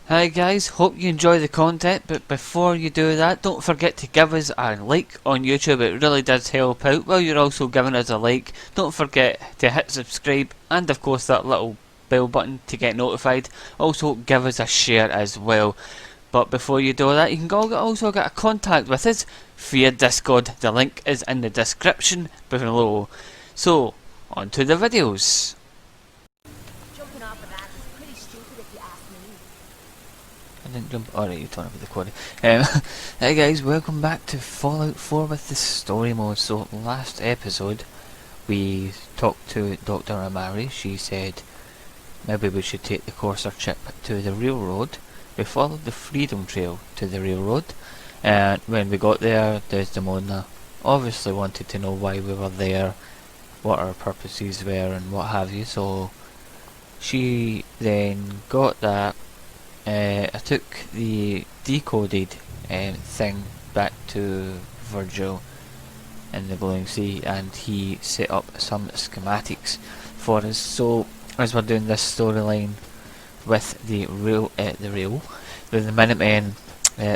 Hi guys, hope you enjoy the content, but before you do that, don't forget to give us a like on YouTube. It really does help out. While you're also giving us a like, don't forget to hit subscribe and of course that little bell button to get notified. Also give us a share as well. But before you do that, you can also get a contact with us via Discord. The link is in the description below. So, on to the videos. Jumping off of that was pretty stupid if you ask me. I didn't jump. Alright, you're talking about the quad. Hey guys, welcome back to Fallout 4 with the story mode. So, last episode, we talked to Dr. Amari. She said maybe we should take the courser chip to the railroad. We followed the Freedom Trail to the railroad, and when we got there, Desdemona obviously wanted to know why we were there, what our purposes were, and what have you. So, she then got that. I took the decoded thing back to Virgil in the Glowing Sea, and he set up some schematics for us. So as we're doing this storyline with the Minutemen,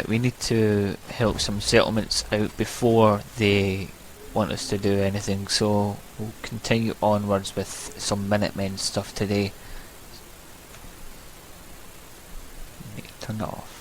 we need to help some settlements out before they want us to do anything. So we'll continue onwards with some Minutemen stuff today. Turn it off.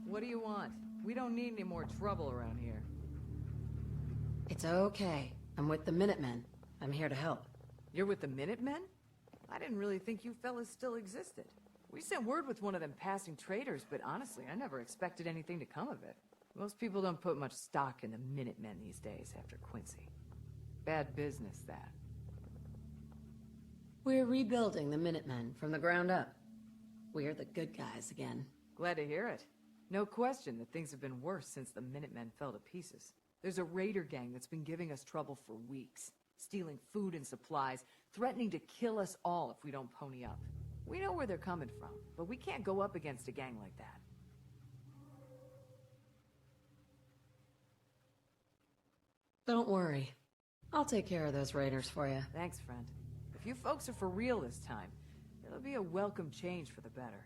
What do you want? We don't need any more trouble around here. It's okay. I'm with the Minutemen. I'm here to help. You're with the Minutemen? I didn't really think you fellas still existed. We sent word with one of them passing traders, but honestly, I never expected anything to come of it. Most people don't put much stock in the Minutemen these days after Quincy. Bad business, that. We're rebuilding the Minutemen from the ground up. We're the good guys again. Glad to hear it. No question that things have been worse since the Minutemen fell to pieces. There's a raider gang that's been giving us trouble for weeks, stealing food and supplies, threatening to kill us all if we don't pony up. We know where they're coming from, but we can't go up against a gang like that. Don't worry. I'll take care of those raiders for you. Thanks, friend. If you folks are for real this time, it'll be a welcome change for the better.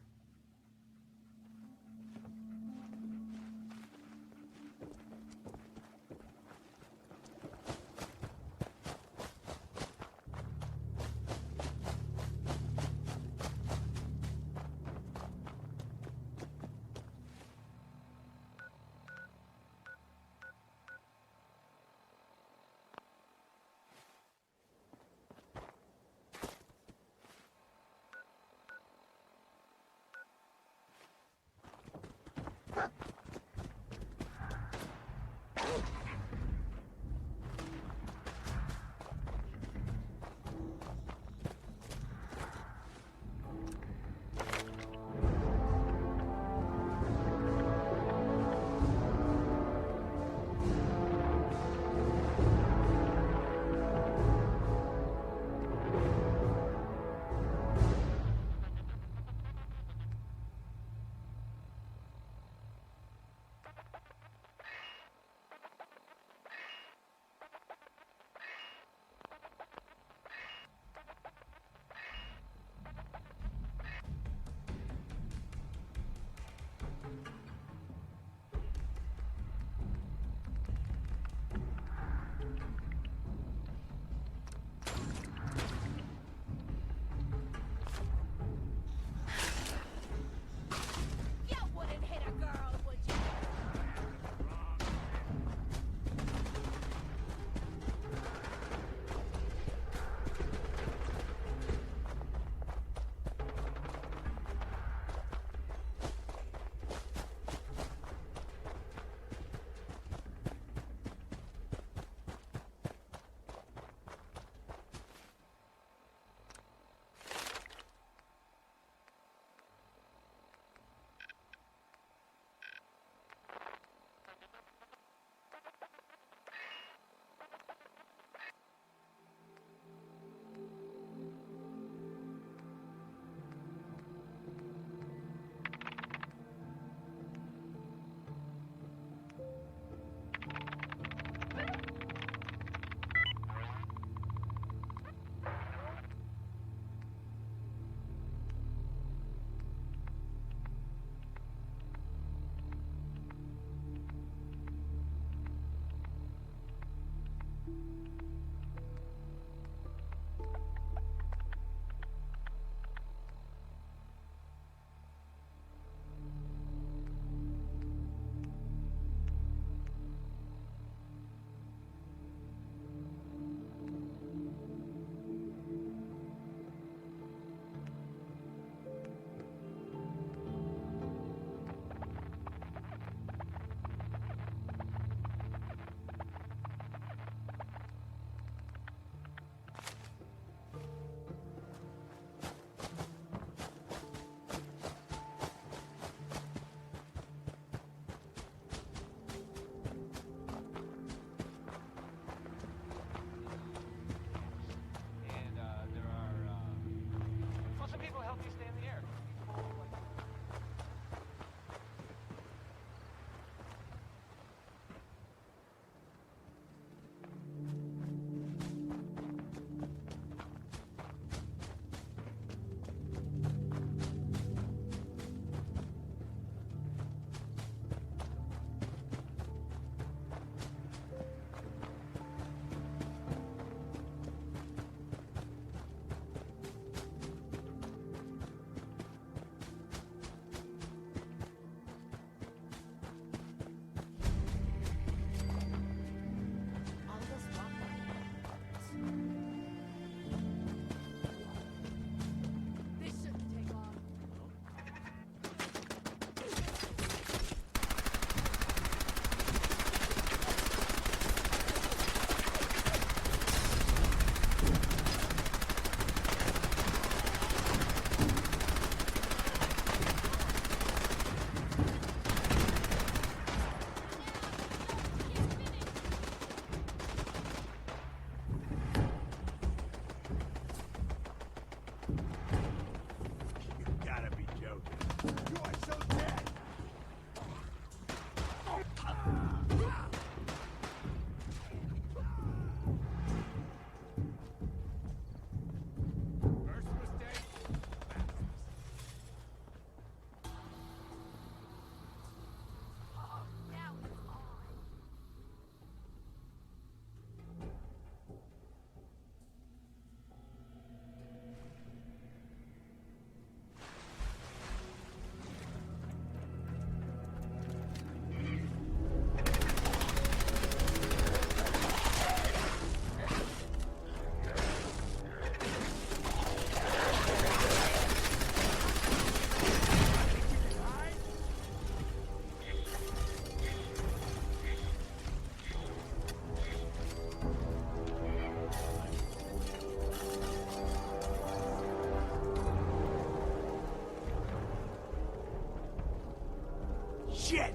Shit!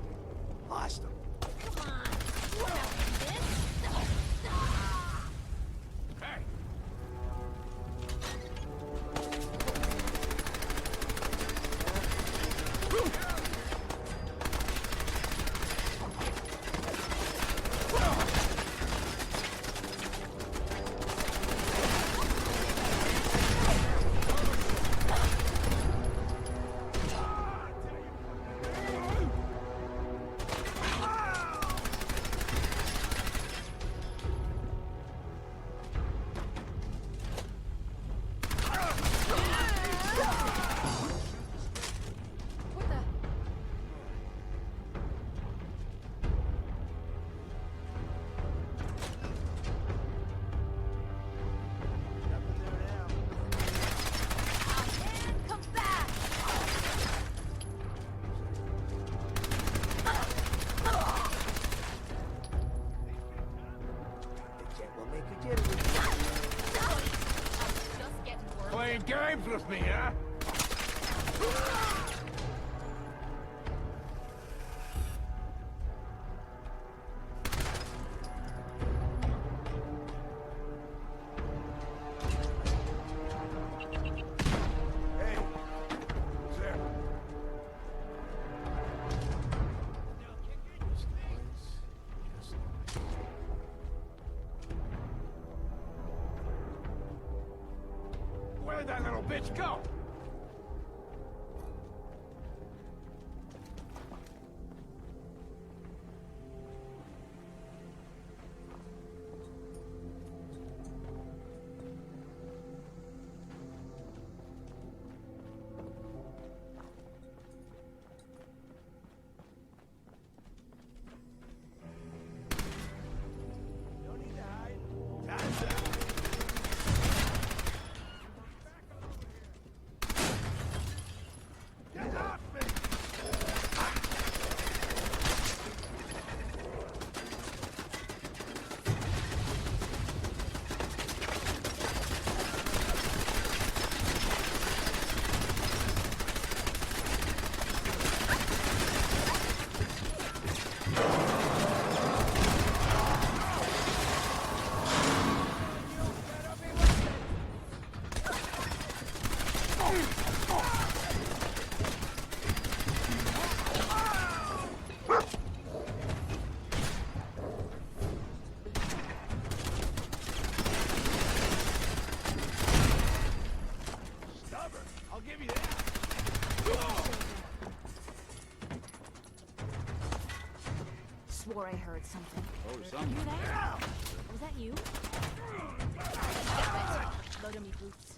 Lost him. Come on. You won't have this. Hey! What the? And come back! We'll make you get it. Just getting worse. Playing games with me, huh? Hey, who's there? Where did that little bitch go? Don't need to hide. Time's up. Get off me! Stubborn, I'll give you that. Swore I heard something. Oh, Did you hear that? Was that you? Damn it. Load on me boots.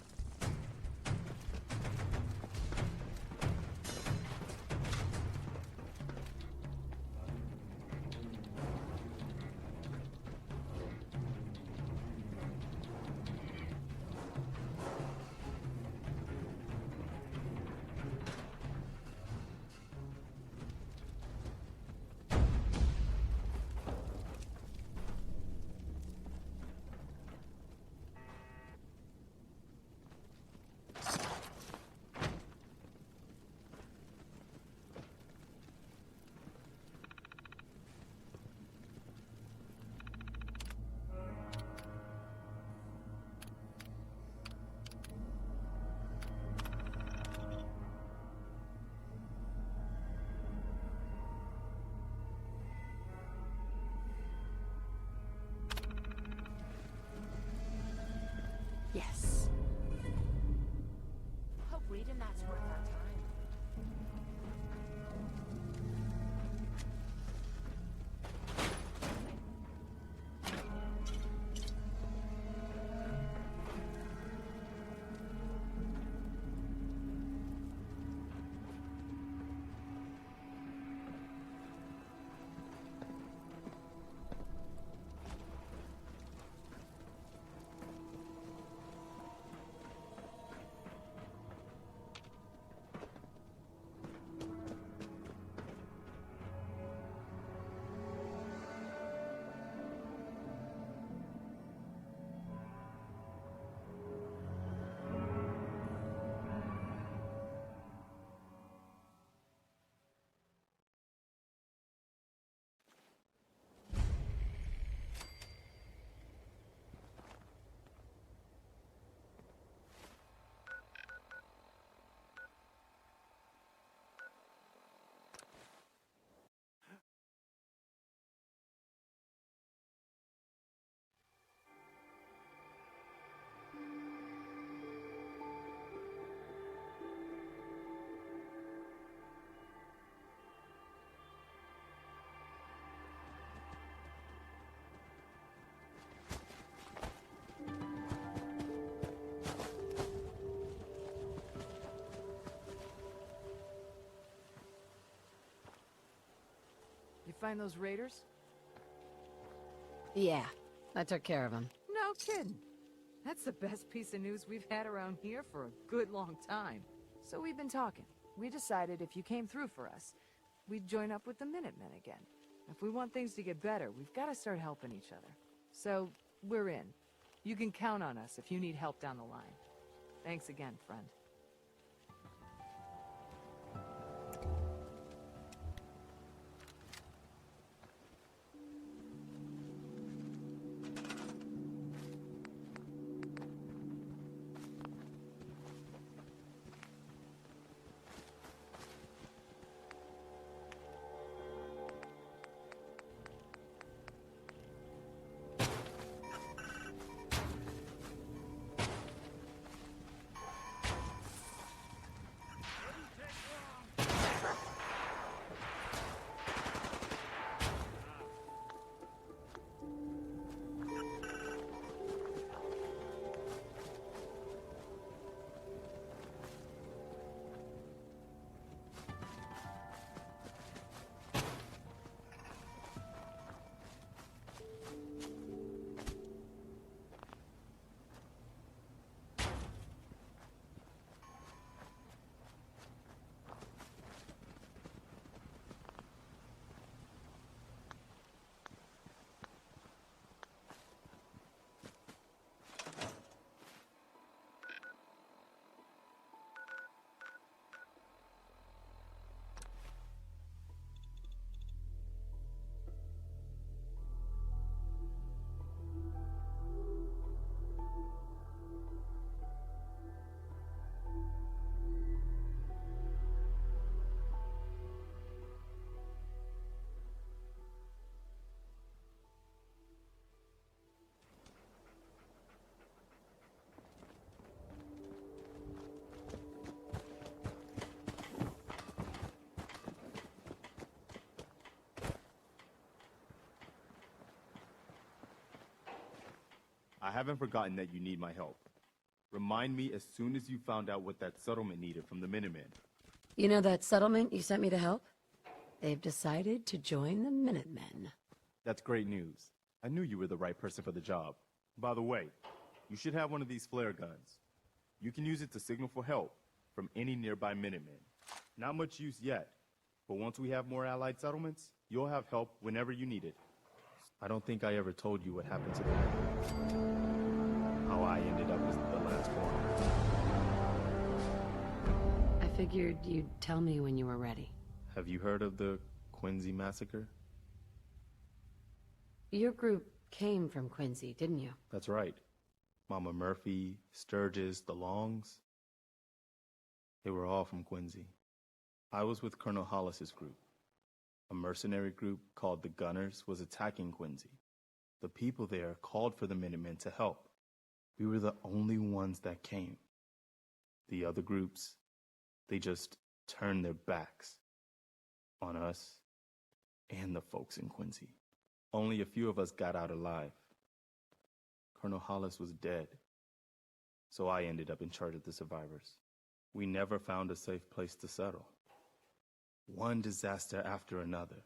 find those raiders? Yeah, I took care of him. No kidding. That's the best piece of news we've had around here for a good long time. So we've been talking. We decided if you came through for us, we'd join up with the Minutemen again. If we want things to get better, we've got to start helping each other. So, we're in. You can count on us if you need help down the line. Thanks again, friend. I haven't forgotten that you need my help. Remind me as soon as you found out what that settlement needed from the Minutemen. You know that settlement you sent me to help? They've decided to join the Minutemen. That's great news. I knew you were the right person for the job. By the way, you should have one of these flare guns. You can use it to signal for help from any nearby Minutemen. Not much use yet, but once we have more allied settlements, you'll have help whenever you need it. I don't think I ever told you what happened to them. How I ended up as the last one. I figured you'd tell me when you were ready. Have you heard of the Quincy massacre? Your group came from Quincy, didn't you? That's right. Mama Murphy, Sturgis, the Longs. They were all from Quincy. I was with Colonel Hollis's group. A mercenary group called the Gunners was attacking Quincy. The people there called for the Minutemen to help. We were the only ones that came. The other groups, they just turned their backs on us and the folks in Quincy. Only a few of us got out alive. Colonel Hollis was dead, so I ended up in charge of the survivors. We never found a safe place to settle. One disaster after another.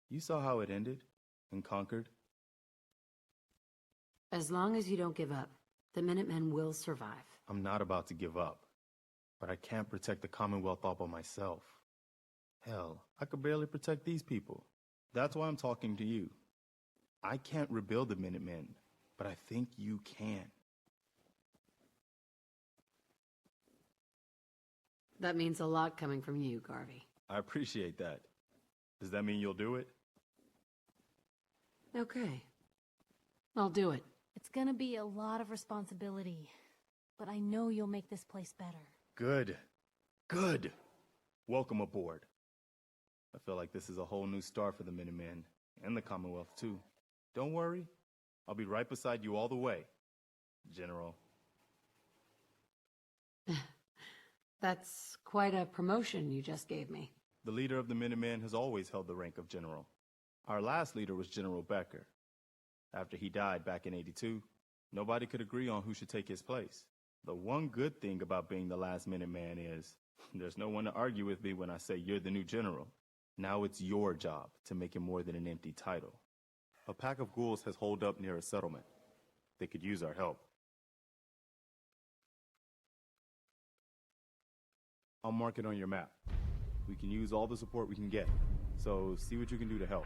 You saw how it ended in Concord? As long as you don't give up, the Minutemen will survive. I'm not about to give up, but I can't protect the Commonwealth all by myself. Hell, I could barely protect these people. That's why I'm talking to you. I can't rebuild the Minutemen, but I think you can. That means a lot coming from you, Garvey. I appreciate that. Does that mean you'll do it? Okay. I'll do it. It's gonna be a lot of responsibility, but I know you'll make this place better. Good. Good. Welcome aboard. I feel like this is a whole new start for the Minutemen, and the Commonwealth too. Don't worry, I'll be right beside you all the way, General. That's quite a promotion you just gave me. The leader of the Minutemen has always held the rank of General. Our last leader was General Becker. After he died back in '82, nobody could agree on who should take his place. The one good thing about being the last Minuteman is, there's no one to argue with me when I say you're the new general. Now it's your job to make it more than an empty title. A pack of ghouls has holed up near a settlement. They could use our help. I'll mark it on your map. We can use all the support we can get, so see what you can do to help.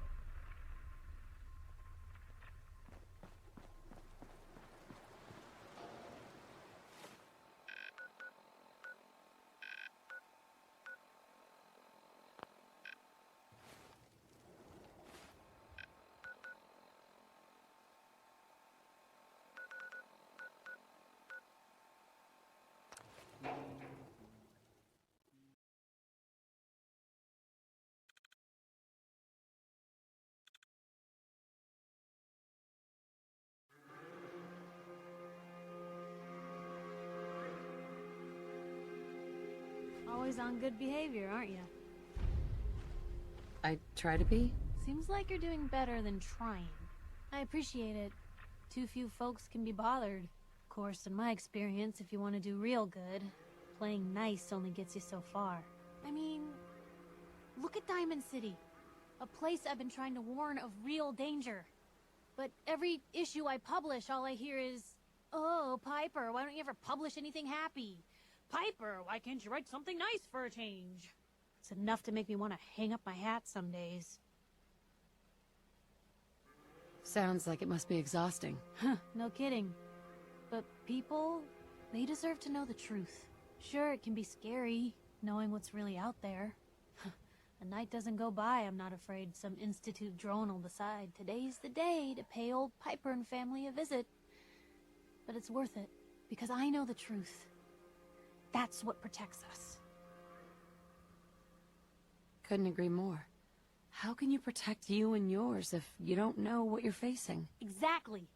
Always on good behavior, aren't you? I try to be. Seems like you're doing better than trying. I appreciate it. Too few folks can be bothered. Of course, in my experience, if you want to do real good, playing nice only gets you so far. I mean, look at Diamond City. A place I've been trying to warn of real danger. But every issue I publish, all I hear is, "Oh, Piper, why don't you ever publish anything happy? Piper, why can't you write something nice for a change?" It's enough to make me want to hang up my hat some days. Sounds like it must be exhausting. Huh, no kidding. But people, they deserve to know the truth. Sure, it can be scary, knowing what's really out there. A night doesn't go by, I'm not afraid some Institute drone will decide today's the day to pay old Piper and family a visit. But it's worth it, because I know the truth. That's what protects us. Couldn't agree more. How can you protect you and yours if you don't know what you're facing? Exactly.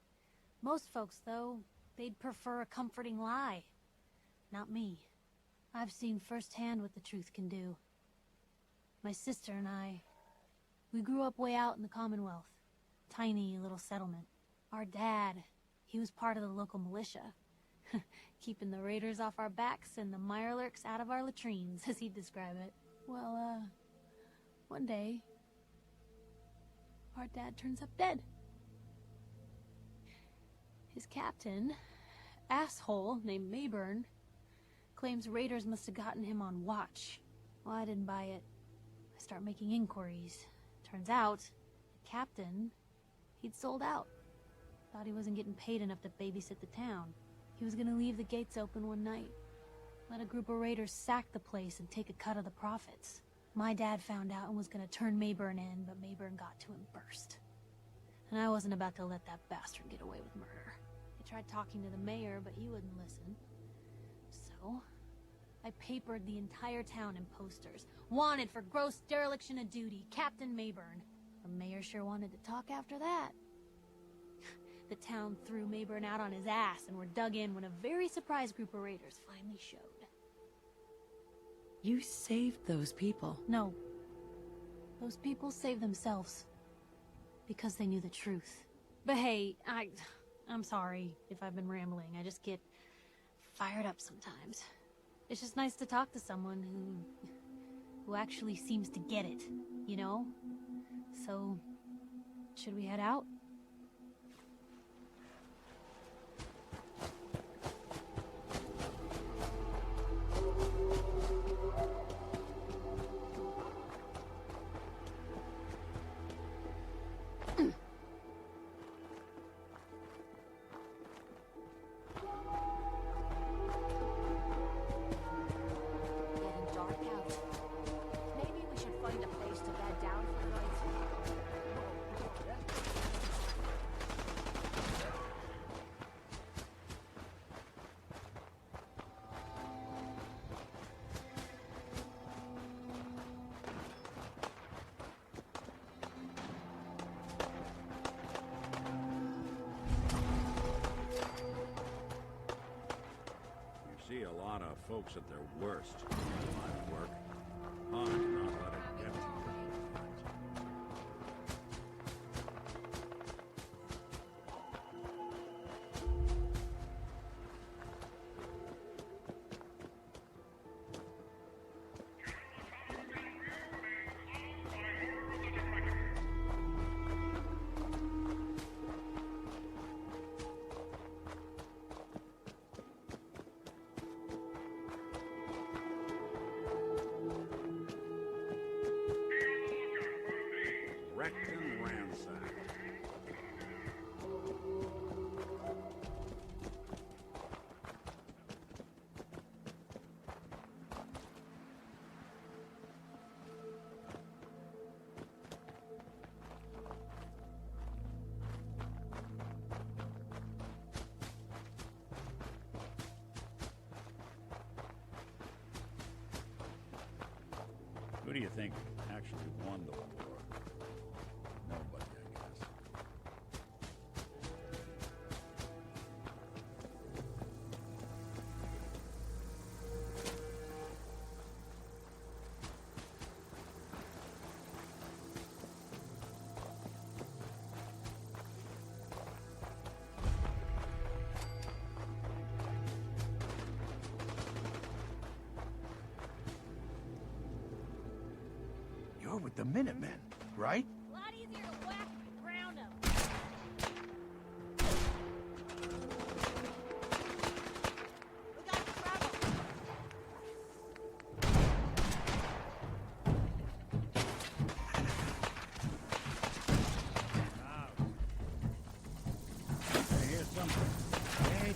Most folks, though, they'd prefer a comforting lie. Not me. I've seen firsthand what the truth can do. My sister and I, we grew up way out in the Commonwealth. Tiny little settlement. Our dad, he was part of the local militia. Keeping the raiders off our backs and the mirelurks out of our latrines, as he'd describe it. Well, one day, our dad turns up dead. His captain, asshole named Mayburn, claims raiders must have gotten him on watch. Well, I didn't buy it. I start making inquiries. Turns out, the captain, he'd sold out. Thought he wasn't getting paid enough to babysit the town. He was gonna leave the gates open one night. Let a group of raiders sack the place and take a cut of the profits. My dad found out and was gonna turn Mayburn in, but Mayburn got to him first. And I wasn't about to let that bastard get away with murder. I tried talking to the mayor, but he wouldn't listen. So, I papered the entire town in posters. Wanted for gross dereliction of duty, Captain Mayburn. The mayor sure wanted to talk after that. The town threw Mayburn out on his ass and were dug in when a very surprised group of raiders finally showed. You saved those people. No. Those people saved themselves. Because they knew the truth. But hey, I'm sorry if I've been rambling. I just get fired up sometimes. It's just nice to talk to someone who actually seems to get it, you know? So, should we head out? See a lot of folks at their worst in this line of work. Hard to not let it get to you. wrecked and ransacked. Who do you think actually won the war? Nobody, I guess. You're with the Minutemen, right? A lot easier to whack than ground 'em. We got trouble. I hear something. Hey,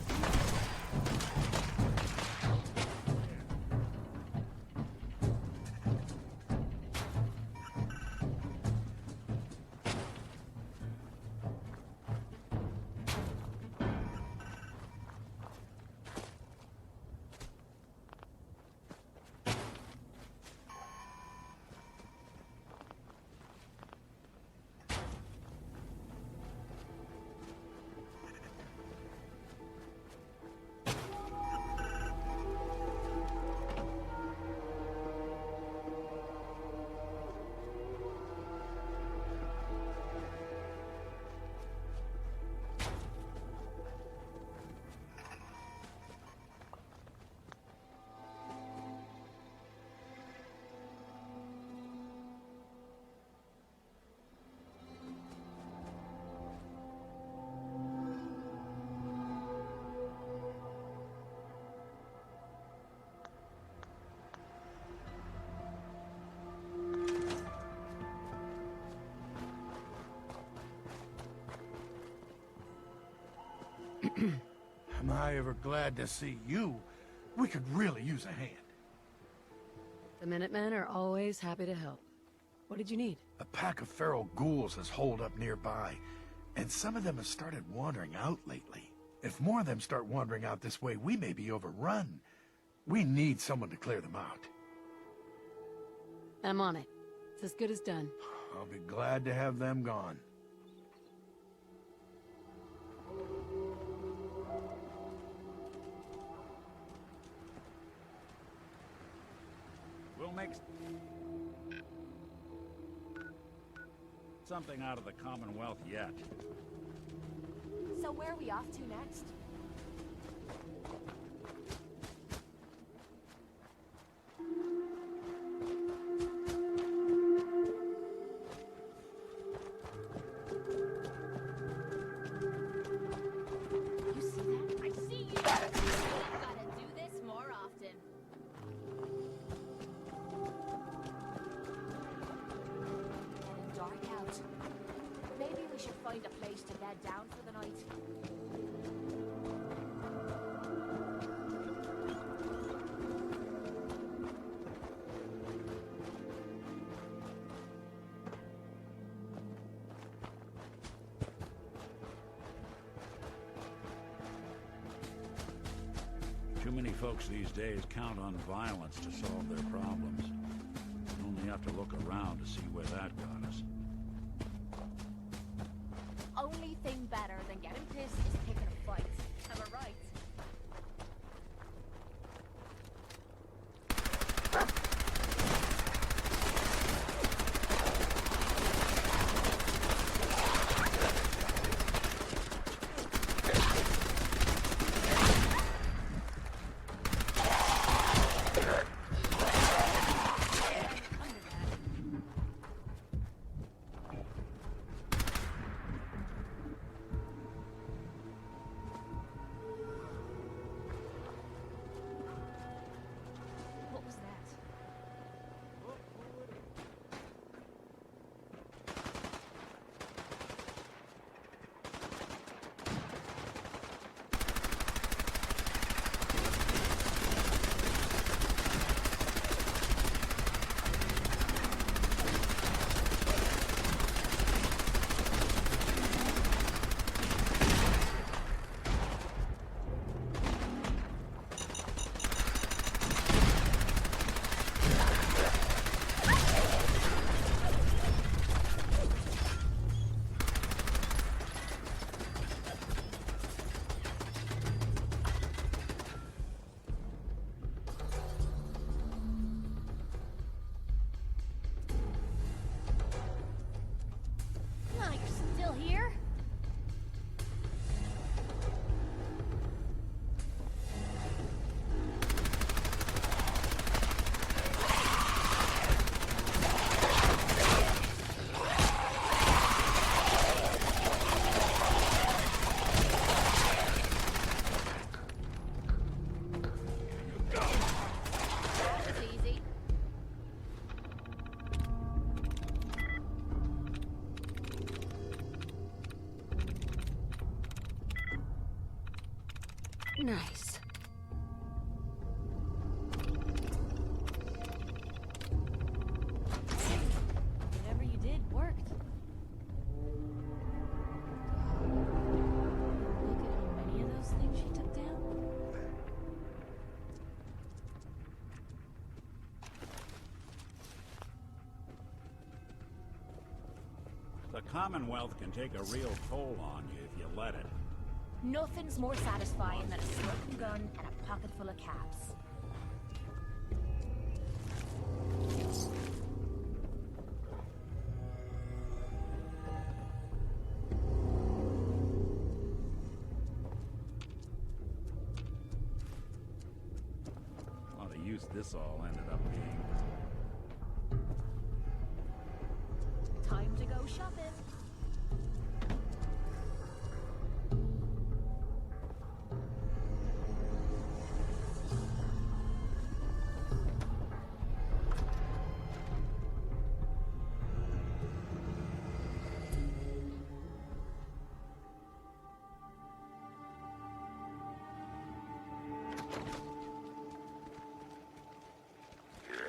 Am I ever glad to see you? We could really use a hand. The Minutemen are always happy to help. What did you need? A pack of feral ghouls has holed up nearby, and some of them have started wandering out lately. If more of them start wandering out this way, we may be overrun. We need someone to clear them out. I'm on it. It's as good as done. I'll be glad to have them gone. we'll make something out of the Commonwealth yet. So where are we off to next? You see that? I see you! We've gotta do this more often. Getting dark out. Maybe we should find a place to bed down for the night. Too many folks these days count on violence to solve their problems. You only have to look around to see where that got us. Only thing better than getting pissed is picking a fight. Am I right? Nice. Whatever you did worked. Look at how many of those things she took down. The Commonwealth can take a real toll on you if you let it. Nothing's more satisfying than a smoking gun and a pocket full of caps. A lot of use this all ended up being. Time to go shopping.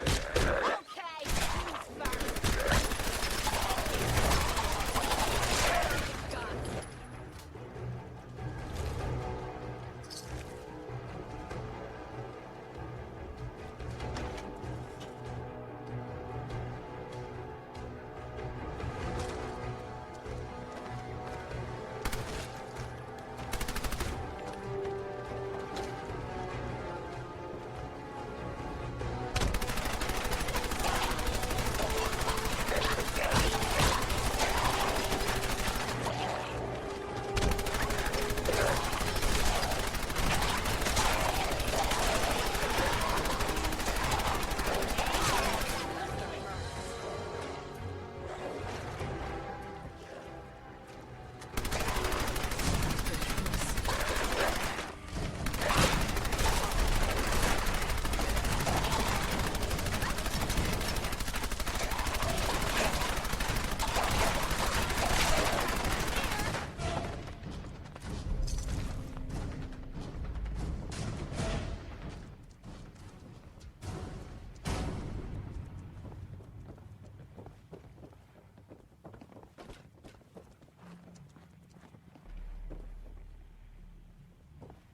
Okay, who's first?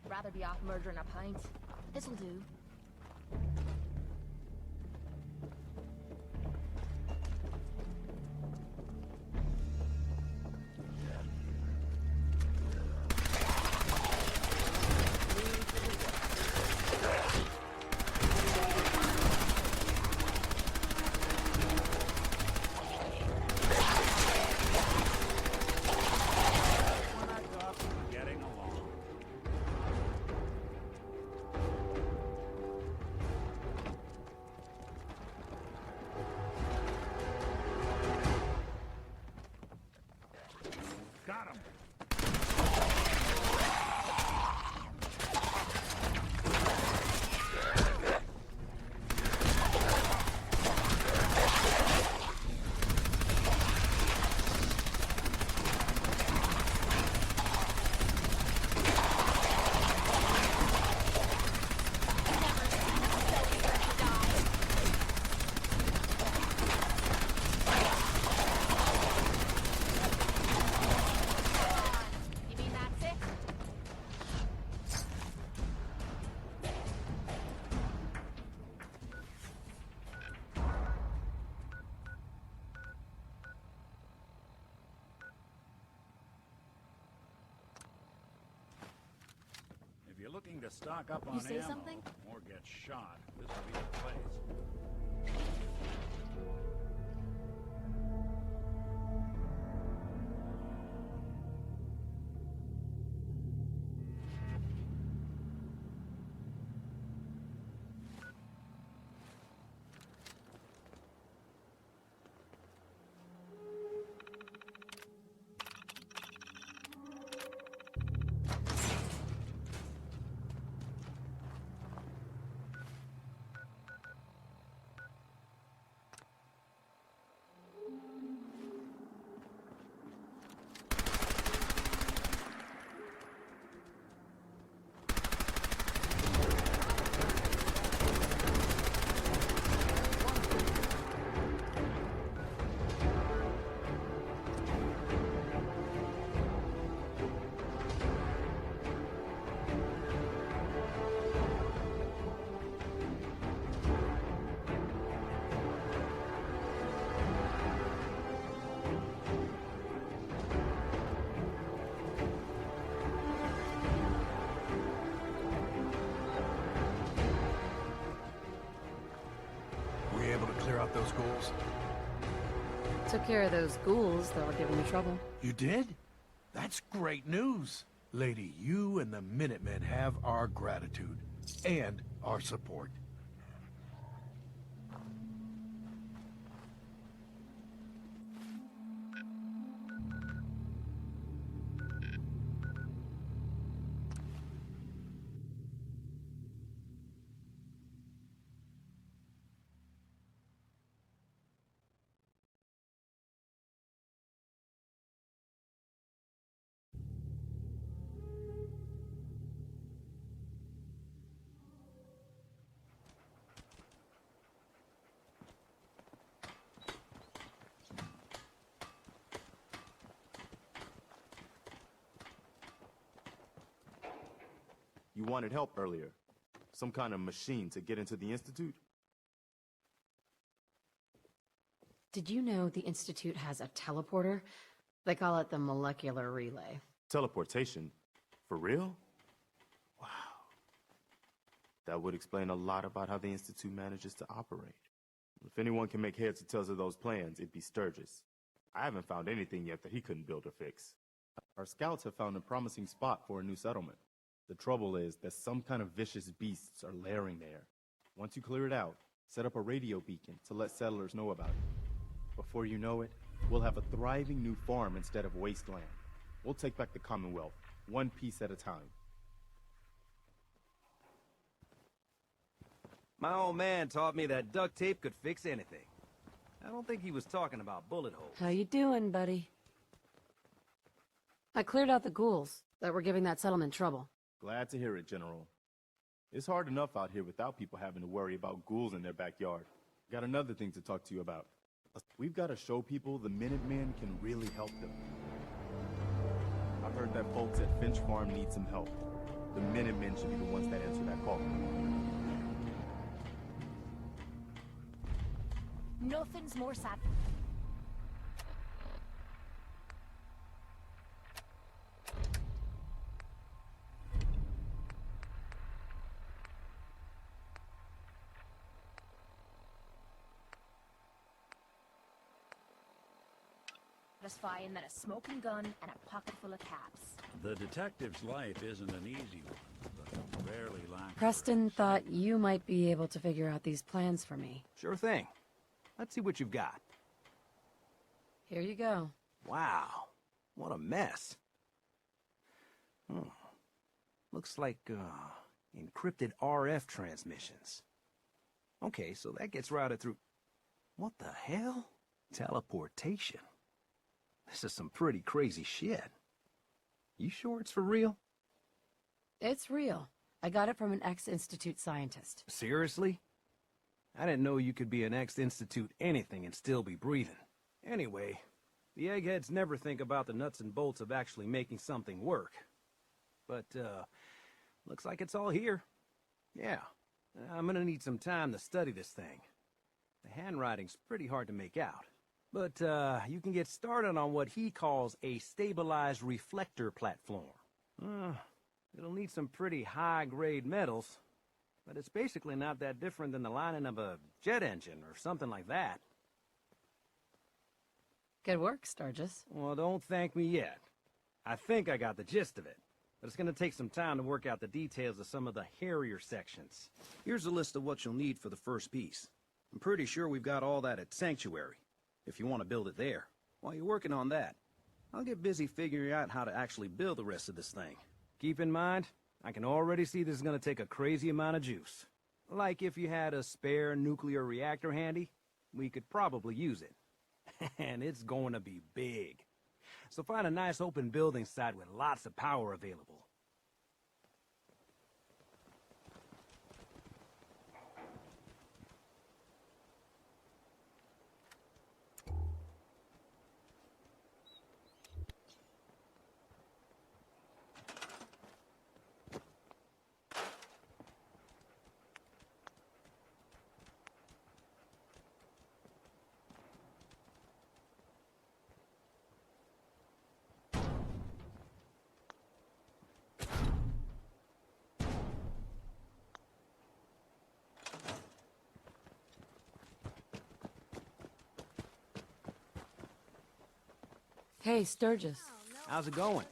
Rather be off murdering a pint. This'll do. Getting along. Got him. You mean that's it? If you're looking to stock up on You say ammo something? or get shot, this will be the place. news. Took care of those ghouls that were giving me trouble. You did? That's great news. Lady, you and the Minutemen have our gratitude. And our support. You wanted help earlier. Some kind of machine to get into the Institute? Did you know the Institute has a teleporter? They call it the molecular relay. Teleportation? For real? Wow. That would explain a lot about how the Institute manages to operate. If anyone can make heads or tails of those plans, it'd be Sturgis. I haven't found anything yet that he couldn't build or fix. Our scouts have found a promising spot for a new settlement. The trouble is that some kind of vicious beasts are lairing there. Once you clear it out, set up a radio beacon to let settlers know about it. Before you know it, we'll have a thriving new farm instead of wasteland. We'll take back the Commonwealth, one piece at a time. My old man taught me that duct tape could fix anything. I don't think he was talking about bullet holes. How you doing, buddy? I cleared out the ghouls that were giving that settlement trouble. Glad to hear it, General. It's hard enough out here without people having to worry about ghouls in their backyard. Got another thing to talk to you about. We've got to show people the Minutemen can really help them. I've heard that folks at Finch Farm need some help. The Minutemen should be the ones that answer that call. Nothing's more sad. Satisfying than a smoking gun and a pocket full of caps. The detective's life isn't an easy one, but barely lacks. Preston thought you might be able to figure out these plans for me. Sure thing. Let's see what you've got. Here you go. Wow, what a mess. Looks like, encrypted RF transmissions. Okay, so that gets routed through... What the hell? Teleportation. This is some pretty crazy shit. You sure it's for real? It's real. I got it from an ex-Institute scientist. Seriously? I didn't know you could be an ex-Institute anything and still be breathing. Anyway, the eggheads never think about the nuts and bolts of actually making something work. But, looks like it's all here. Yeah, I'm gonna need some time to study this thing. The handwriting's pretty hard to make out. But, you can get started on what he calls a stabilized reflector platform. It'll need some pretty high-grade metals, but it's basically not that different than the lining of a jet engine or something like that. Good work, Sturgis. Well, don't thank me yet. I think I got the gist of it, but it's gonna take some time to work out the details of some of the hairier sections. Here's a list of what you'll need for the first piece. I'm pretty sure we've got all that at Sanctuary, if you want to build it there. While you're working on that, I'll get busy figuring out how to actually build the rest of this thing. Keep in mind, I can already see this is gonna take a crazy amount of juice. Like if you had a spare nuclear reactor handy, we could probably use it. And it's going to be big. So find a nice open building site with lots of power available. Hey, Sturgis. How's it going?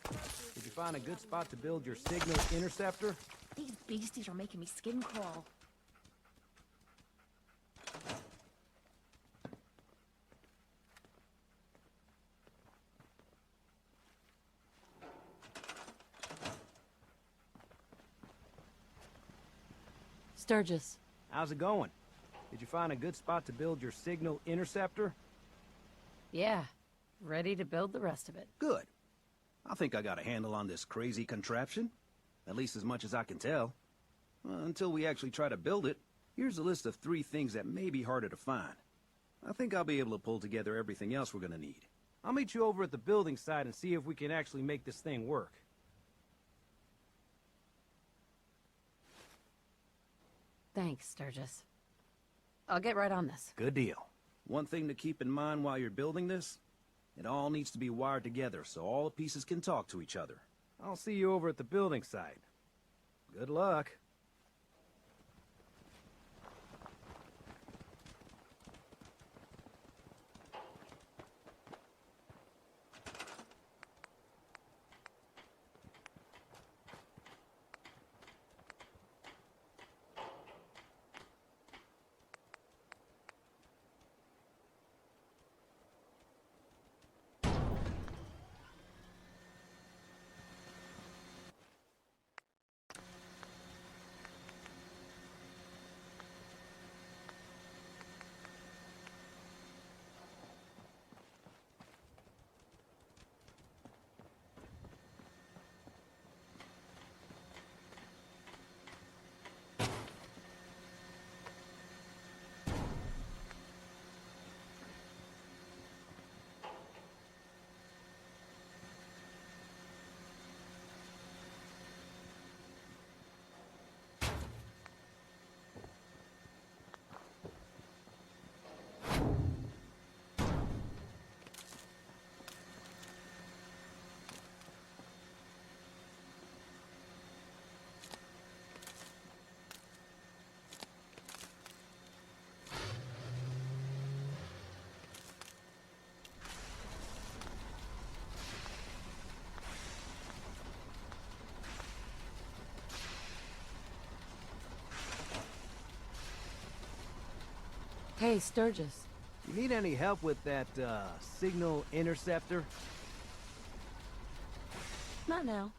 Did you find a good spot to build your signal interceptor? These beasties are making me skin crawl. Sturgis. How's it going? Did you find a good spot to build your signal interceptor? Yeah, ready to build the rest of it. Good. I think I got a handle on this crazy contraption. At least as much as I can tell. Until we actually try to build it, here's a list of 3 things that may be harder to find. I think I'll be able to pull together everything else we're gonna need. I'll meet you over at the building site and see if we can actually make this thing work. Thanks, Sturgis. I'll get right on this. Good deal. One thing to keep in mind while you're building this, it all needs to be wired together so all the pieces can talk to each other. I'll see you over at the building site. Good luck. Hey, Sturgis. You need any help with that, signal interceptor? Not now.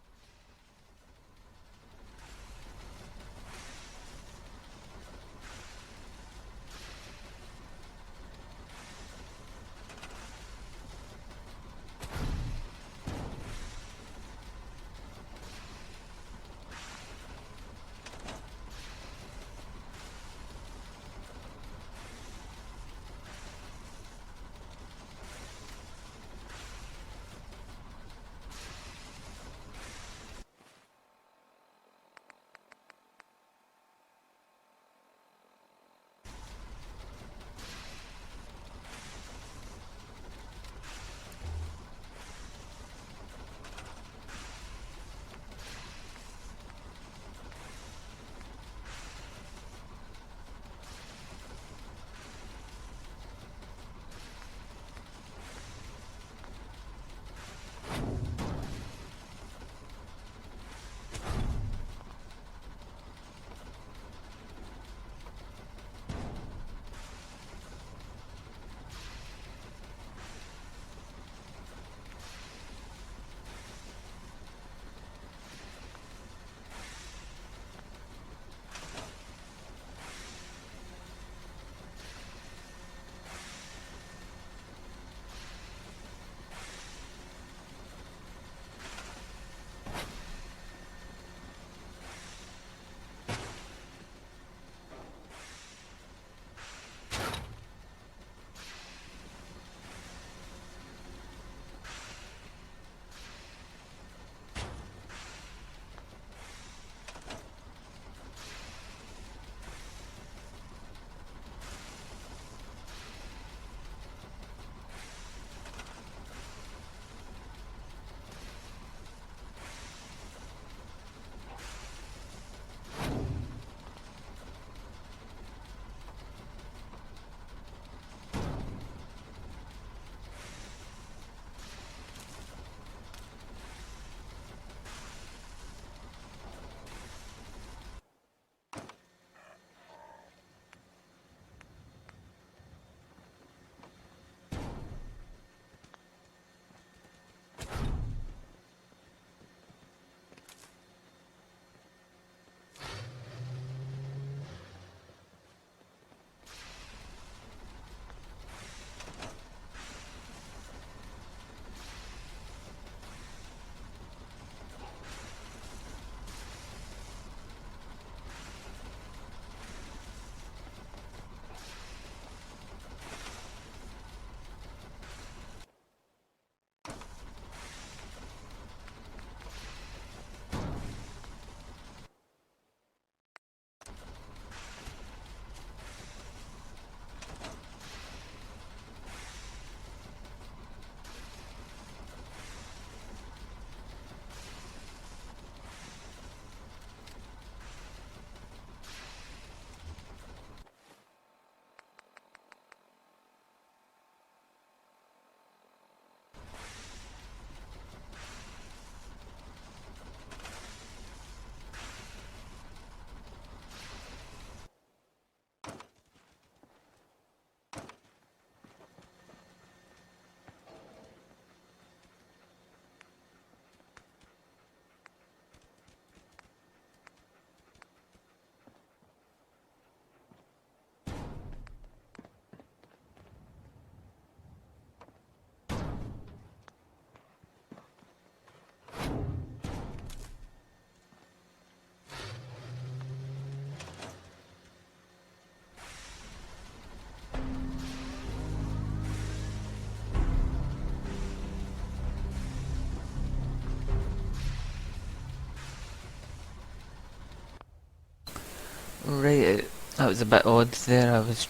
Right, that was a bit odd there. I was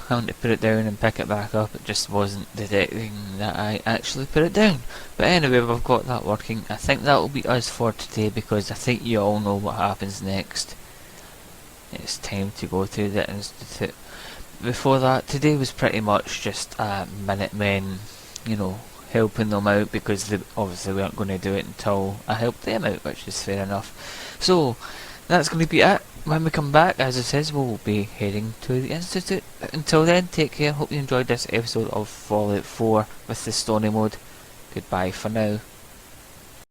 having to put it down and pick it back up. It just wasn't detecting that I actually put it down. But anyway, we've got that working. I think that will be us for today, because I think you all know what happens next. It's time to go to the Institute. Before that, today was pretty much just Minutemen, you know, helping them out, because they obviously weren't going to do it until I helped them out, which is fair enough. So, that's going to be it. When we come back, as it says, we'll be heading to the Institute. Until then, take care. Hope you enjoyed this episode of Fallout 4 with the story mode. Goodbye for now.